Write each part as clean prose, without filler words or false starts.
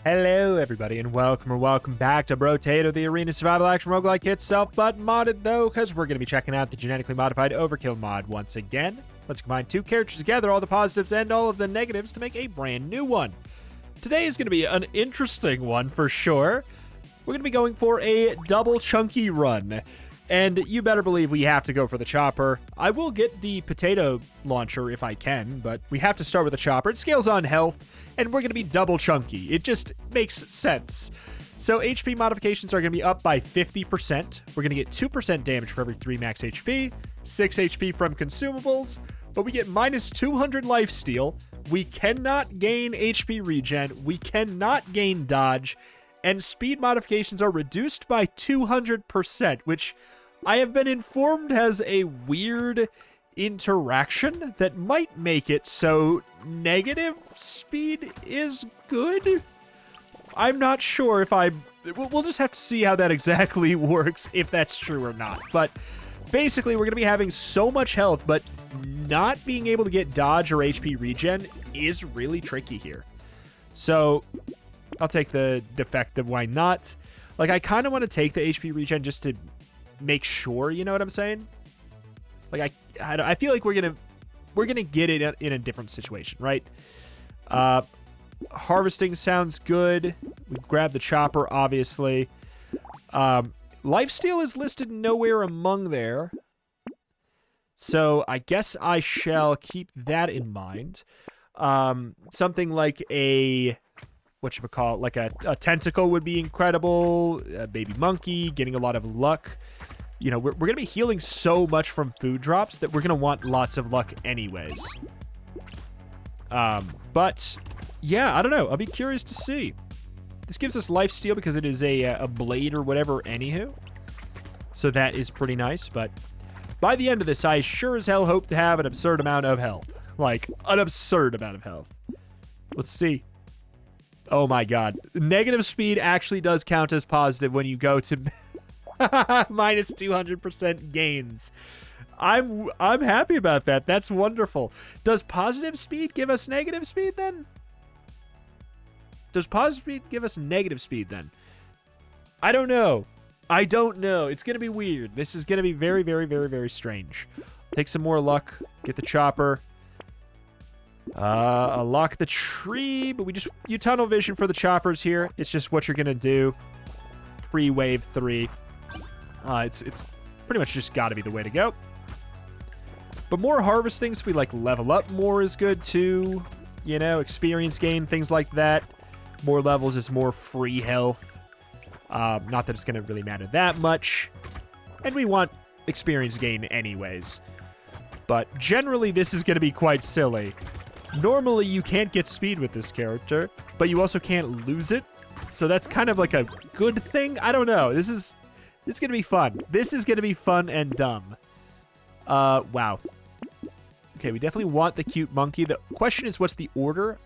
Hello, everybody, and welcome back to Brotato, the arena survival action roguelike itself, but modded, though, because we're going to be checking out the genetically modified overkill mod once again. Let's combine two characters together, all the positives and all of the negatives, to make a brand new one. Today is going to be an interesting one, for sure. We're going to be going for a double chunky run, and you better believe we have to go for the chopper. I will get the potato launcher if I can, but we have to start with the chopper. It scales on health, and we're going to be double chunky. It just makes sense. So HP modifications are going to be up by 50%. We're going to get 2% damage for every 3 max HP, 6 HP from consumables, but we get minus 200 lifesteal. We cannot gain HP regen. We cannot gain dodge. And speed modifications are reduced by 200%, which I have been informed has a weird interaction that might make it so negative speed is good. I'm not sure if we'll just have to see how that exactly works, if that's true or not. But basically, we're going to be having so much health, but not being able to get dodge or HP regen is really tricky here. So I'll take the defective, why not? Like, I kind of want to take the HP regen just to make sure, you know what I'm saying? Like, I feel like we're gonna get it in a different situation, right? Harvesting sounds good. We grab the chopper, obviously. Lifesteal is listed nowhere among there, so I guess I shall keep that in mind. Something like a whatchamacallit, like a tentacle would be incredible. A baby monkey, getting a lot of luck. You know, we're going to be healing so much from food drops that we're going to want lots of luck anyways. But, yeah, I don't know. I'll be curious to see. This gives us lifesteal because it is a blade or whatever, anywho. So that is pretty nice. But by the end of this, I sure as hell hope to have an absurd amount of health. Like, an absurd amount of health. Let's see. Oh my god. Negative speed actually does count as positive when you go to minus 200% gains. I'm happy about that. That's wonderful. Does positive speed give us negative speed then? Does positive speed give us negative speed then? I don't know. I don't know. It's going to be weird. This is going to be very, very, very, very strange. Take some more luck. Get the chopper. Unlock the tree, but you tunnel vision for the choppers here. It's just what you're going to do. Pre-wave 3. It's pretty much just got to be the way to go. But more harvesting, so we like level up more is good too. You know, experience gain, things like that. More levels is more free health. Not that it's going to really matter that much. And we want experience gain anyways. But generally, this is going to be quite silly. Normally, you can't get speed with this character, but you also can't lose it. So that's kind of like a good thing. I don't know. This is going to be fun. This is going to be fun and dumb. Wow. Okay, we definitely want the cute monkey. The question is, what's the order?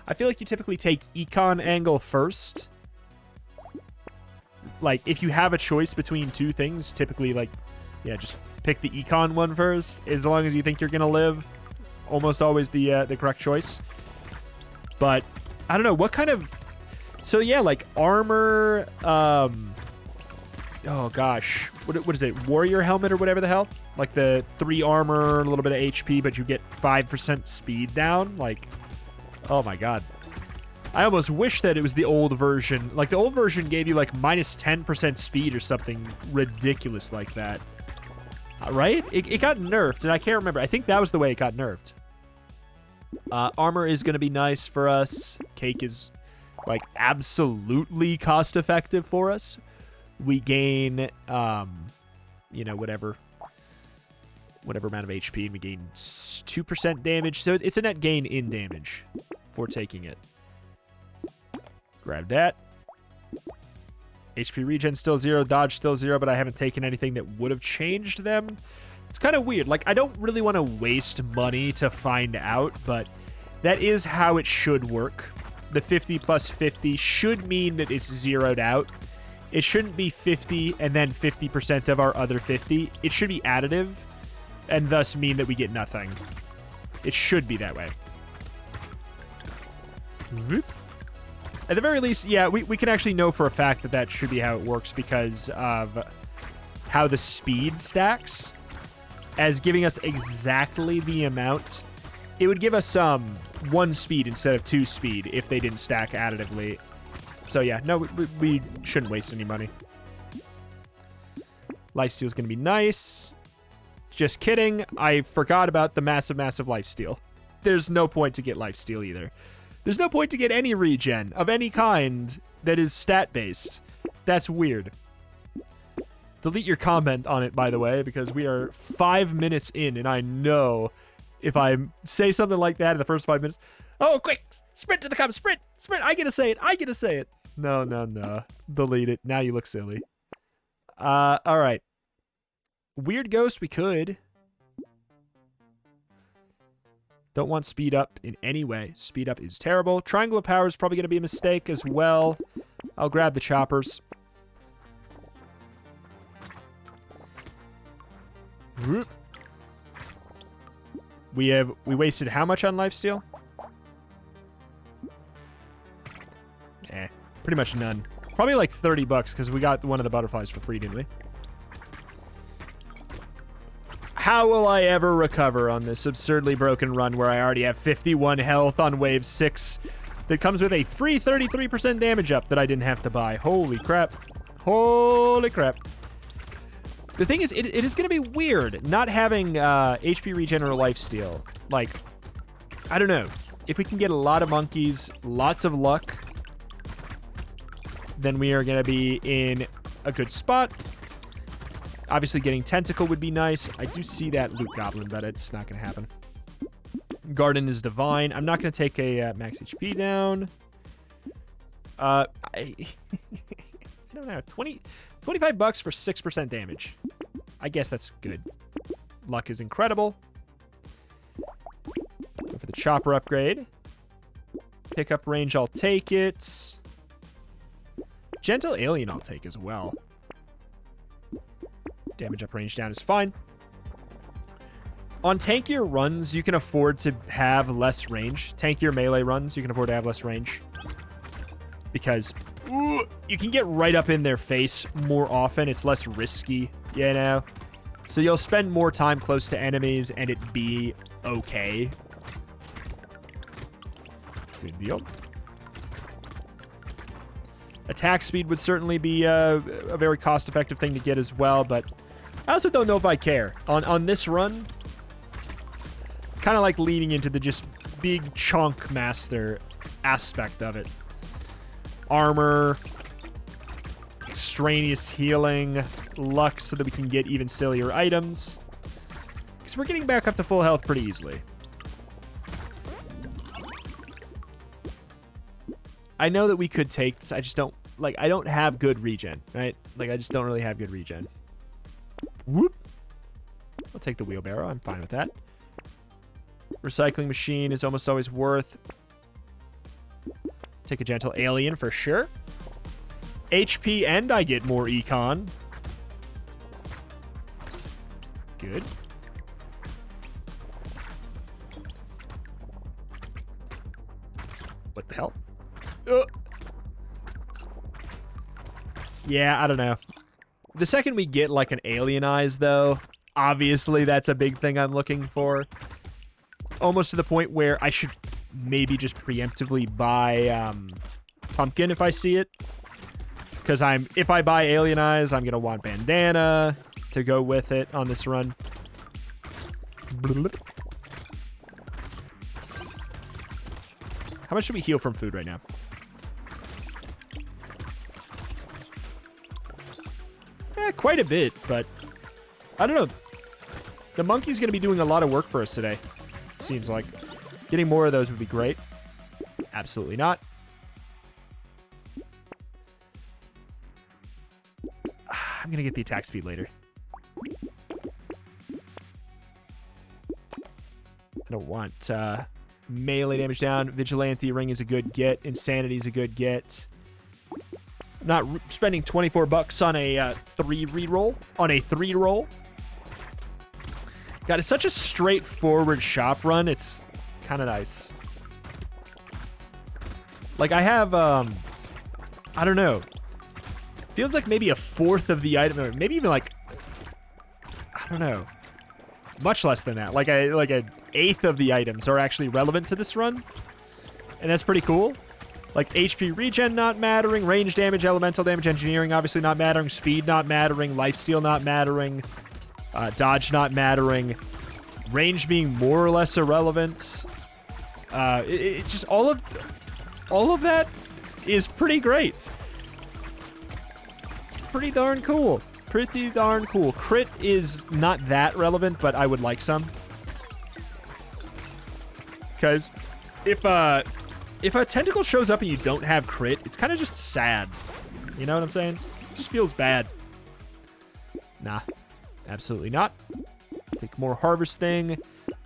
I feel like you typically take econ angle first. Like, if you have a choice between two things, typically, like, yeah, just pick the econ one first, as long as you think you're going to live. Almost always the correct choice. But, I don't know, what kind of... So, yeah, like, armor, oh, gosh. What is it? Warrior helmet or whatever the hell? Like, the 3 armor, a little bit of HP, but you get 5% speed down? Like, oh, my God. I almost wish that it was the old version. Like, the old version gave you, like, minus 10% speed or something ridiculous like that. Right? It got nerfed, and I can't remember. I think that was the way it got nerfed. Armor is going to be nice for us. Cake is, like, absolutely cost-effective for us. We gain, you know, whatever amount of HP, and we gain 2% damage. So it's a net gain in damage for taking it. Grab that. HP regen still 0, dodge still 0, but I haven't taken anything that would have changed them. It's kind of weird. Like, I don't really want to waste money to find out, but that is how it should work. The 50 plus 50 should mean that it's zeroed out. It shouldn't be 50 and then 50% of our other 50. It should be additive and thus mean that we get nothing. It should be that way. Whoop. At the very least, yeah, we can actually know for a fact that that should be how it works because of how the speed stacks, as giving us exactly the amount. It would give us 1 speed instead of 2 speed if they didn't stack additively. So yeah, no, we shouldn't waste any money. Lifesteal is going to be nice. Just kidding. I forgot about the massive, massive lifesteal. There's no point to get lifesteal either. There's no point to get any regen of any kind that is stat-based. That's weird. Delete your comment on it, by the way, because we are 5 minutes in, and I know if I say something like that in the first 5 minutes, oh, quick, sprint to the comment, sprint, I get to say it. No. Delete it. Now you look silly. All right. Weird Ghost, we could. Don't want speed up in any way. Speed up is terrible. Triangle of Power is probably going to be a mistake as well. I'll grab the choppers. We wasted how much on lifesteal? Pretty much none. Probably like 30 bucks because we got one of the butterflies for free, didn't we? How will I ever recover on this absurdly broken run where I already have 51 health on wave 6 that comes with a free 33% damage up that I didn't have to buy? Holy crap. Holy crap. The thing is, it is going to be weird not having HP regen or lifesteal. Like, I don't know. If we can get a lot of monkeys, lots of luck, then we are going to be in a good spot. Obviously, getting Tentacle would be nice. I do see that Loot Goblin, but it's not going to happen. Garden is Divine. I'm not going to take a max HP down. I don't know. 25 bucks for 6% damage. I guess that's good. Luck is incredible. Go for the chopper upgrade. Pickup range, I'll take it. Gentle Alien I'll take as well. Damage up, range down is fine. On tankier runs, you can afford to have less range. Tankier melee runs, you can afford to have less range. Because you can get right up in their face more often. It's less risky, you know? So you'll spend more time close to enemies and it be okay. Good deal. Attack speed would certainly be a very cost-effective thing to get as well, but I also don't know if I care. On this run, kind of like leaning into the just big chunk master aspect of it. Armor, extraneous healing, luck so that we can get even sillier items. Because we're getting back up to full health pretty easily. I know that we could take this, I just don't, like, I don't have good regen, right? Like, I just don't really have good regen. Whoop. I'll take the wheelbarrow, I'm fine with that. Recycling machine is almost always worth. Take a gentle alien for sure. HP and I get more econ. Good. What the hell? Yeah, I don't know. The second we get like an alien eyes, though, obviously that's a big thing I'm looking for. Almost to the point where I should maybe just preemptively buy pumpkin if I see it. Because if I buy alien eyes, I'm going to want bandana to go with it on this run. How much should we heal from food right now? Quite a bit, but I don't know. The monkey's going to be doing a lot of work for us today, seems like. Getting more of those would be great. Absolutely not. I'm going to get the attack speed later. I don't want melee damage down. Vigilante ring is a good get. Insanity is a good get. I'm not spending 24 bucks on a 3 reroll. On a 3 roll. God, it's such a straightforward shop run. It's kind of nice. Like, I have, I don't know. Feels like maybe a fourth of the item, or maybe even like, I don't know. Much less than that. Like an eighth of the items are actually relevant to this run. And that's pretty cool. Like HP regen not mattering, range damage, elemental damage, engineering obviously not mattering, speed not mattering, lifesteal not mattering, dodge not mattering, range being more or less irrelevant. It just all of that is pretty great. It's pretty darn cool. Pretty darn cool. Crit is not that relevant, but I would like some. Because if a tentacle shows up and you don't have crit, it's kind of just sad. You know what I'm saying? It just feels bad. Nah, absolutely not. Take more harvesting.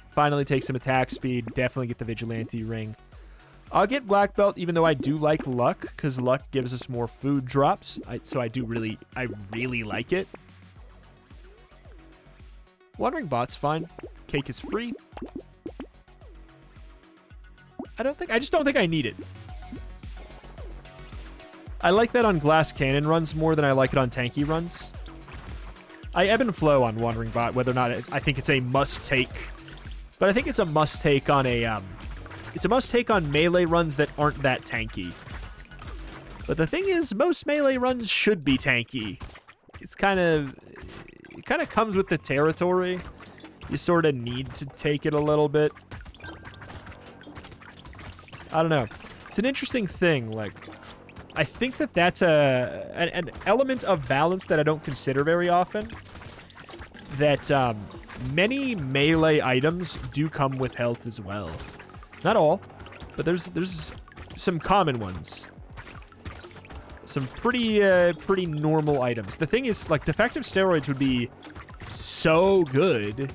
Finally take some attack speed. Definitely get the vigilante ring. I'll get black belt, even though I do like luck, because luck gives us more food drops. So I really like it. Wandering bot's fine. Cake is free. I just don't think I need it. I like that on glass cannon runs more than I like it on tanky runs. I ebb and flow on Wandering Bot, whether or not I think it's a must-take. But I think it's a must-take on it's a must-take on melee runs that aren't that tanky. But the thing is, most melee runs should be tanky. It kind of comes with the territory. You sort of need to take it a little bit. I don't know. It's an interesting thing. Like, I think that that's an element of balance that I don't consider very often. That many melee items do come with health as well. Not all, but there's some common ones. Some pretty normal items. The thing is, like, defective steroids would be so good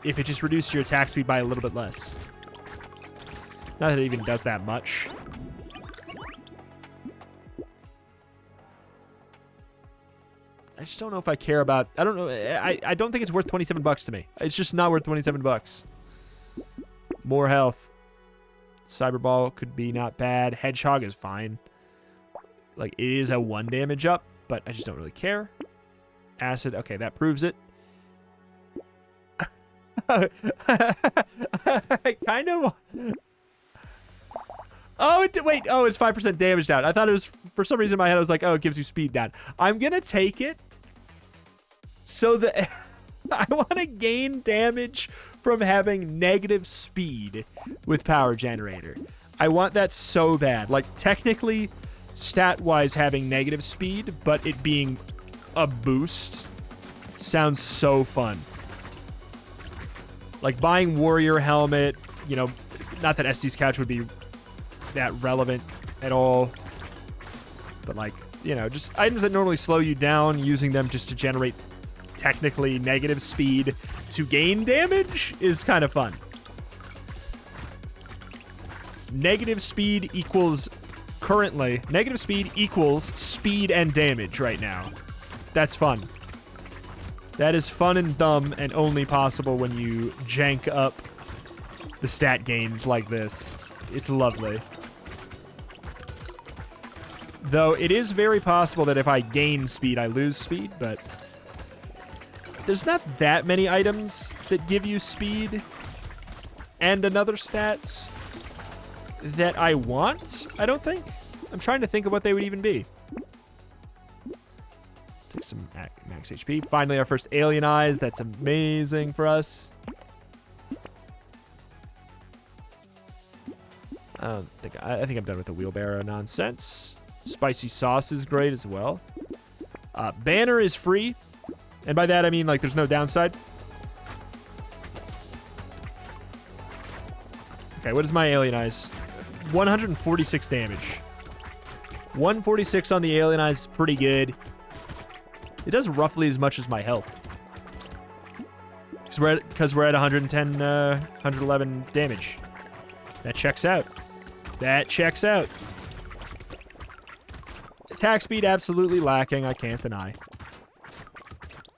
if it just reduced your attack speed by a little bit less. Not that it even does that much. I just don't know if I care about... I don't know. I don't think it's worth 27 bucks to me. It's just not worth 27 bucks. More health. Cyberball could be not bad. Hedgehog is fine. Like, it is a 1 damage up, but I just don't really care. Acid. Okay, that proves it. I kind of... Oh, wait. Oh, it's 5% damage down. I thought it was, for some reason in my head, I was like, oh, it gives you speed down. I'm going to take it so that I want to gain damage from having negative speed with Power Generator. I want that so bad. Like, technically, stat-wise, having negative speed, but it being a boost sounds so fun. Like, buying Warrior Helmet, you know, not that Estes Couch would be that relevant at all, but, like, you know, just items that normally slow you down, using them just to generate technically negative speed to gain damage is kind of fun. Negative speed equals speed and damage right now. That's fun. That is fun and dumb, and only possible when you jank up the stat gains like this. It's lovely. Though it is very possible that if I gain speed, I lose speed, but there's not that many items that give you speed and another stats that I want, I don't think. I'm trying to think of what they would even be. Take some max HP. Finally, our first Alien Eyes. That's amazing for us. I think I'm done with the wheelbarrow nonsense. Spicy sauce is great as well. Banner is free. And by that, I mean, like, there's no downside. Okay, what is my Alien Eyes? 146 damage. 146 on the Alien Eyes is pretty good. It does roughly as much as my health. Because we're at 110, 111 damage. That checks out. That checks out. Attack speed absolutely lacking, I can't deny.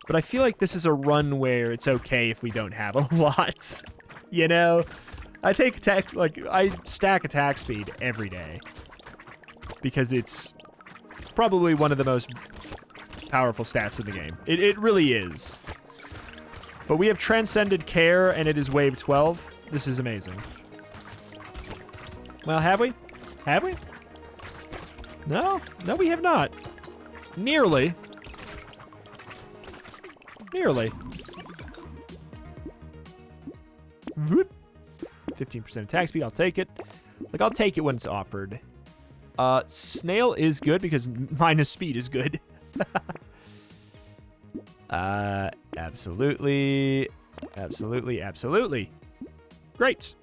But I feel like this is a run where it's okay if we don't have a lot. You know? I take attack, like, I stack attack speed every day. because it's probably one of the most powerful stats in the game. It really is. But we have Transcended Care, and it is wave 12. This is amazing. Well, have we? Have we? No? No, we have not. Nearly. Nearly. Whoop. 15% attack speed, I'll take it. Like, I'll take it when it's offered. Snail is good because minus speed is good. Absolutely. Absolutely, absolutely. Great.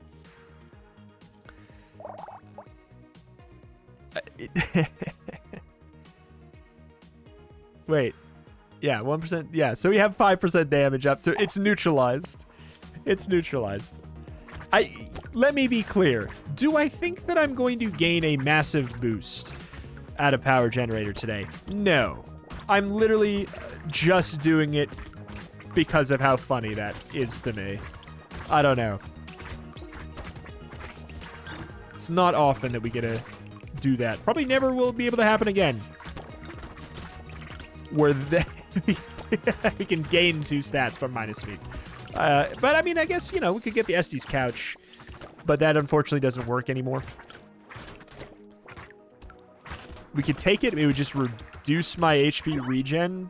Wait. Yeah, 1%. Yeah, so we have 5% damage up, so it's neutralized. It's neutralized. Let me be clear. Do I think that I'm going to gain a massive boost out of Power Generator today? No. I'm literally just doing it because of how funny that is to me. I don't know. It's not often that we get to do that. Probably never will be able to happen again. Where we can gain 2 stats from minus speed. But I mean, I guess, you know, we could get the Estes Couch, but that unfortunately doesn't work anymore. We could take it. It would just reduce my HP regen,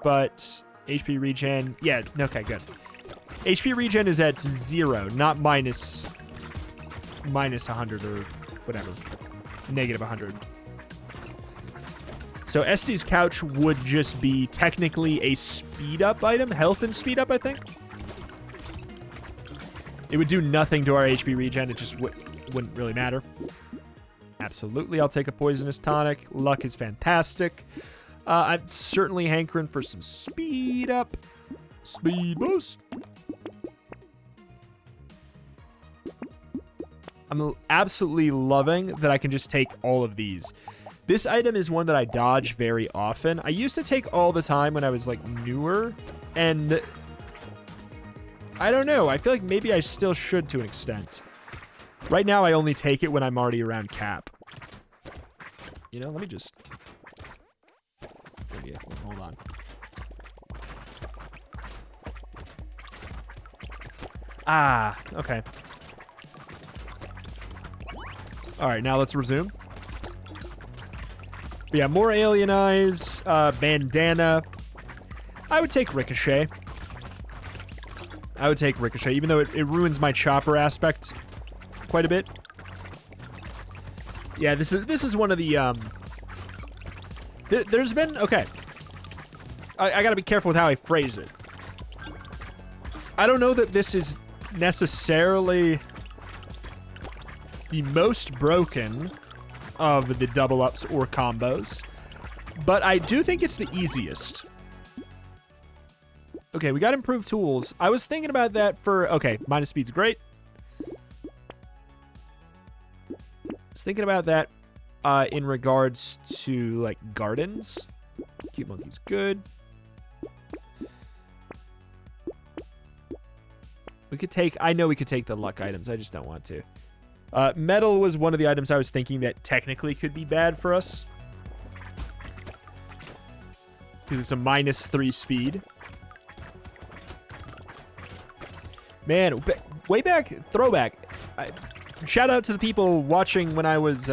but HP regen, yeah, okay, good. HP regen is at 0, not minus 100 or whatever, negative 100. So Estes Couch would just be technically a speed up item, health and speed up, I think. It would do nothing to our HP regen. It just wouldn't really matter. Absolutely, I'll take a Poisonous Tonic. Luck is fantastic. I'm certainly hankering for some speed up. Speed boost. I'm absolutely loving that I can just take all of these. This item is one that I dodge very often. I used to take all the time when I was, like, newer, and I don't know. I feel like maybe I still should to an extent. Right now, I only take it when I'm already around cap. You know, let me just... Hold on. Ah, okay. All right, now let's resume. But yeah, more Alien Eyes, Bandana. I would take Ricochet. I would take Ricochet, even though it ruins my chopper aspect quite a bit. Yeah, this is one of the there's been okay. I gotta be careful with how I phrase it. I don't know that this is necessarily the most broken of the double ups or combos, but I do think it's the easiest. Okay, we got improved tools. I was thinking about that for... Okay, minus speed's great. I was thinking about that in regards to, like, gardens. Cute monkey's good. We could take... I know we could take the luck items. I just don't want to. Metal was one of the items I was thinking that technically could be bad for us. Because it's a -3 speed. Man, way back, throwback. Shout out to the people watching when I was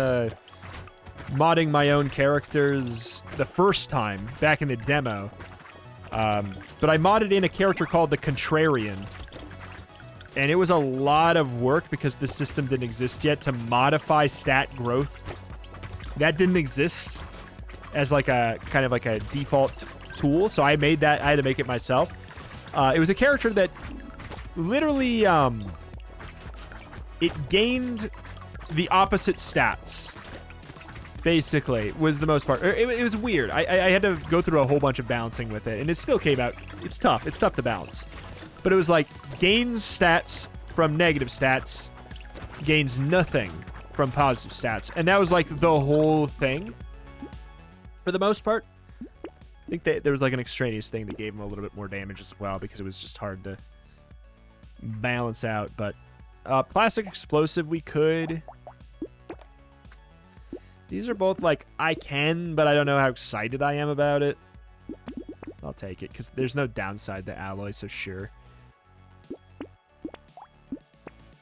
modding my own characters the first time, back in the demo. But I modded in a character called the Contrarian. And it was a lot of work because the system didn't exist yet to modify stat growth. That didn't exist as like a kind of like a default tool. So I made that. I had to make it myself. It was a character that literally it gained the opposite stats. Basically, was the most part. It was weird. I had to go through a whole bunch of balancing with it, and it still came out. It's tough. It's tough to balance. But it was like, gains stats from negative stats, gains nothing from positive stats. And that was like the whole thing, for the most part. I think there was like an extraneous thing that gave him a little bit more damage as well, because it was just hard to balance out. But Plastic Explosive we could. These are both like, I can, but I don't know how excited I am about it. I'll take it, because there's no downside to alloy, so sure.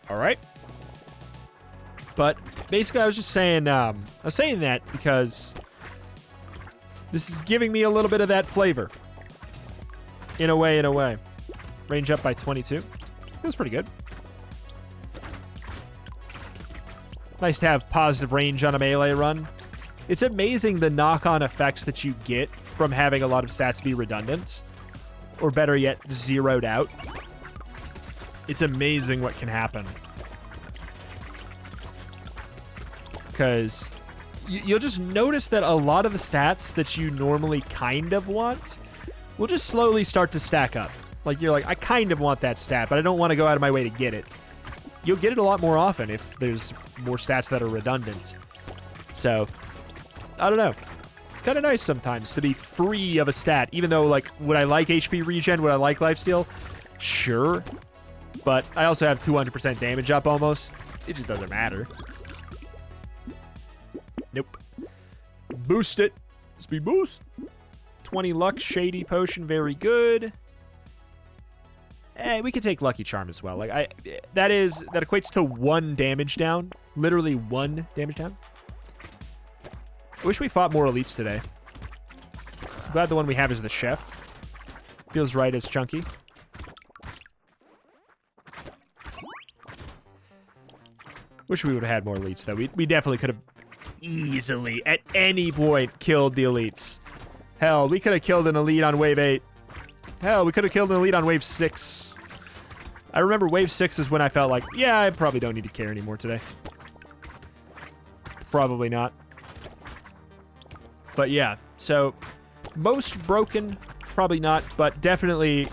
Alright. But basically, I was just saying, I was saying that because this is giving me a little bit of that flavor. In a way. Range up by 22. Feels pretty good. Nice to have positive range on a melee run. It's amazing the knock-on effects that you get from having a lot of stats be redundant. Or better yet, zeroed out. It's amazing what can happen. Because you'll just notice that a lot of the stats that you normally kind of want will just slowly start to stack up. Like, you're like, I kind of want that stat, but I don't want to go out of my way to get it. You'll get it a lot more often if there's more stats that are redundant. So, I don't know. It's kind of nice sometimes to be free of a stat. Even though, like, would I like HP regen? Would I like lifesteal? Sure. But I also have 200% damage up almost. It just doesn't matter. Nope. Boost it. Speed boost. 20 luck. Shady potion. Very good. We could take Lucky Charm as well. Like that equates to 1 damage down. Literally 1 damage down. I wish we fought more elites today. I'm glad the one we have is the chef. Feels right as chunky. Wish we would have had more elites though. We definitely could have easily at any point killed the elites. Hell, we could have killed an elite on wave 8. Hell, we could have killed an elite on wave 6. I remember wave 6 is when I felt like, yeah, I probably don't need to care anymore today. Probably not. But yeah, so most broken, probably not, but definitely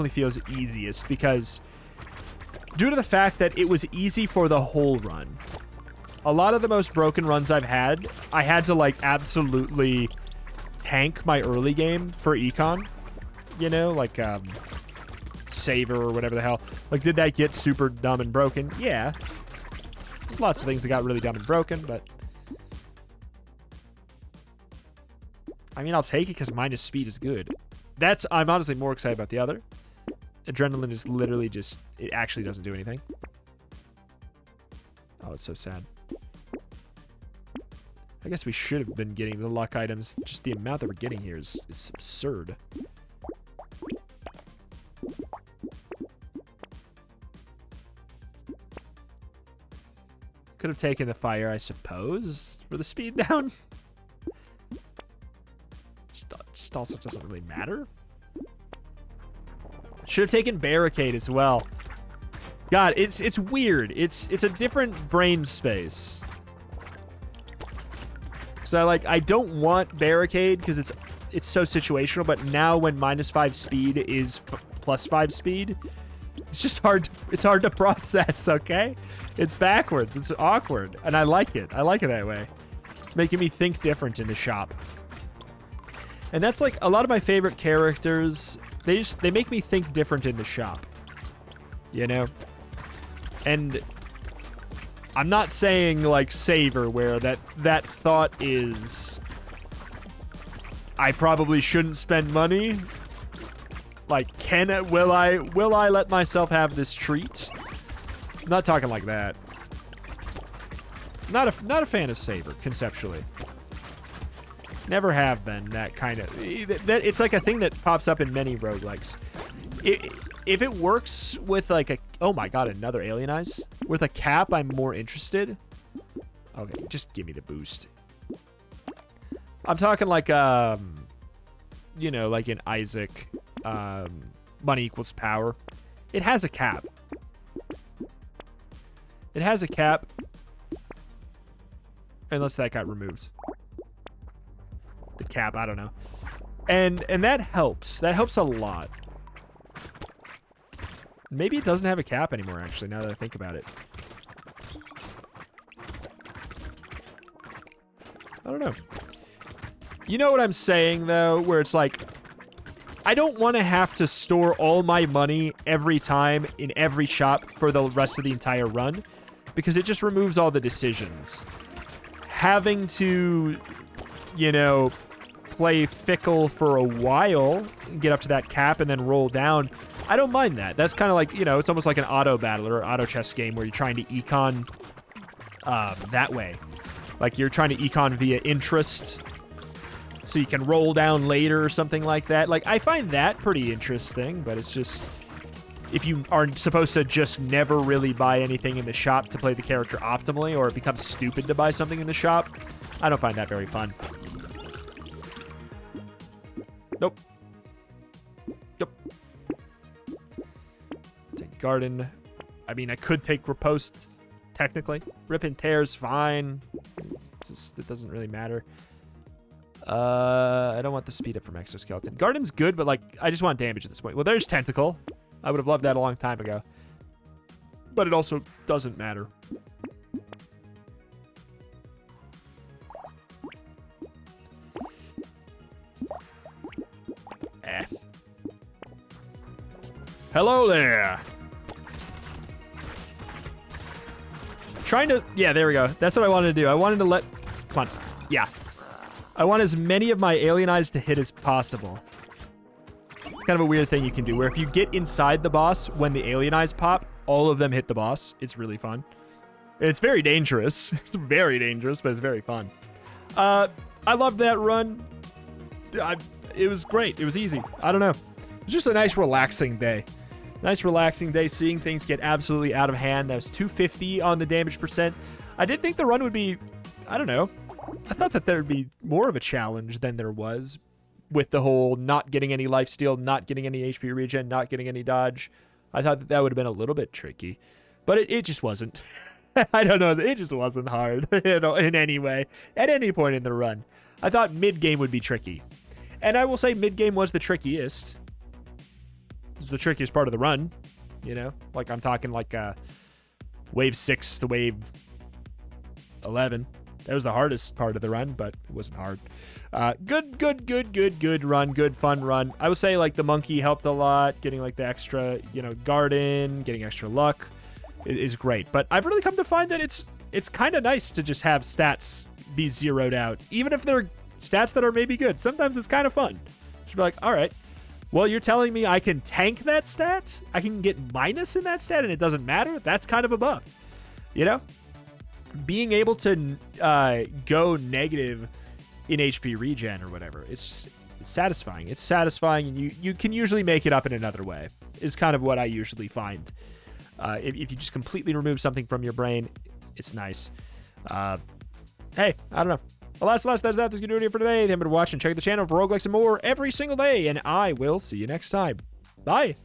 feels easiest because due to the fact that it was easy for the whole run. A lot of the most broken runs I've had, I had to like absolutely tank my early game for econ. You know, like Saver or whatever the hell. Like, did that get super dumb and broken? Yeah. There's lots of things that got really dumb and broken, but I mean, I'll take it because minus speed is good. I'm honestly more excited about the other. Adrenaline is literally just, it actually doesn't do anything. Oh, it's so sad. I guess we should have been getting the luck items. Just the amount that we're getting here is absurd. Could have taken the fire, I suppose, for the speed down. Just also doesn't really matter. Should have taken barricade as well. God, it's weird. It's a different brain space. So I don't want barricade because it's so situational, but now when -5 speed is +5 speed, it's just hard to process, okay? It's backwards. It's awkward, and I like it. I like it that way. It's making me think different in the shop. And that's like a lot of my favorite characters, they make me think different in the shop. You know? And I'm not saying like Saver where that thought is I probably shouldn't spend money. Like, will I let myself have this treat? I'm not talking like that. Not a fan of Saver conceptually. Never have been that kind of. It's like a thing that pops up in many roguelikes. If it works with like a, oh my god, another Alienize with a cap, I'm more interested. Okay, just give me the boost. I'm talking like you know, like in Isaac, money equals power. It has a cap. It has a cap. Unless that got removed. The cap, I don't know. And that helps. That helps a lot. Maybe it doesn't have a cap anymore, actually, now that I think about it. I don't know. You know what I'm saying, though? Where it's like, I don't want to have to store all my money every time in every shop for the rest of the entire run, because it just removes all the decisions. having to, you know, play fickle for a while, get up to that cap, and then roll down, I don't mind that. That's kind of like, you know, it's almost like an auto battle or auto chess game where you're trying to econ that way. Like you're trying to econ via interest, so you can roll down later or something like that. Like, I find that pretty interesting, but it's just, if you are supposed to just never really buy anything in the shop to play the character optimally, or it becomes stupid to buy something in the shop, I don't find that very fun. Nope. Nope. Take Garden. I mean, I could take Riposte, technically. Rip and Tear's fine. It's just, it doesn't really matter. I don't want the speed up from Exoskeleton. Garden's good, but, like, I just want damage at this point. Well, there's Tentacle. I would have loved that a long time ago. But it also doesn't matter. Hello there. Trying to... Yeah, there we go. That's what I wanted to do. I wanted to let... Come on. Yeah. I want as many of my alien eyes to hit as possible. It's kind of a weird thing you can do, where if you get inside the boss when the alien eyes pop, all of them hit the boss. It's really fun. It's very dangerous. It's very dangerous, but it's very fun. I loved that run. It was great. It was easy. I don't know. It was just a nice, relaxing day. Nice, relaxing day, seeing things get absolutely out of hand. That was 250 on the damage percent. I did think the run would be, I don't know. I thought that there would be more of a challenge than there was with the whole not getting any lifesteal, not getting any HP regen, not getting any dodge. I thought that that would have been a little bit tricky. But it just wasn't. I don't know. It just wasn't hard, you know, in any way. At any point in the run. I thought mid-game would be tricky. And I will say mid-game was the trickiest. This is the trickiest part of the run, you know? Like, I'm talking like wave 6 to wave 11. That was the hardest part of the run, but it wasn't hard. Good run. Good, fun run. I would say, like, the monkey helped a lot. Getting, like, the extra, you know, garden, getting extra luck is great. But I've really come to find that it's kind of nice to just have stats be zeroed out. Even if they're stats that are maybe good. Sometimes it's kind of fun. Just be like, all right. Well, you're telling me I can tank that stat? I can get minus in that stat and it doesn't matter? That's kind of a buff. You know? Being able to go negative in HP regen or whatever, it's satisfying. It's satisfying, and you can usually make it up in another way, is kind of what I usually find. If you just completely remove something from your brain, it's nice. Hey, I don't know. Alas, that's that. That's going to do it here for today. Thank you for watching. Check out the channel for roguelikes and more every single day, and I will see you next time. Bye.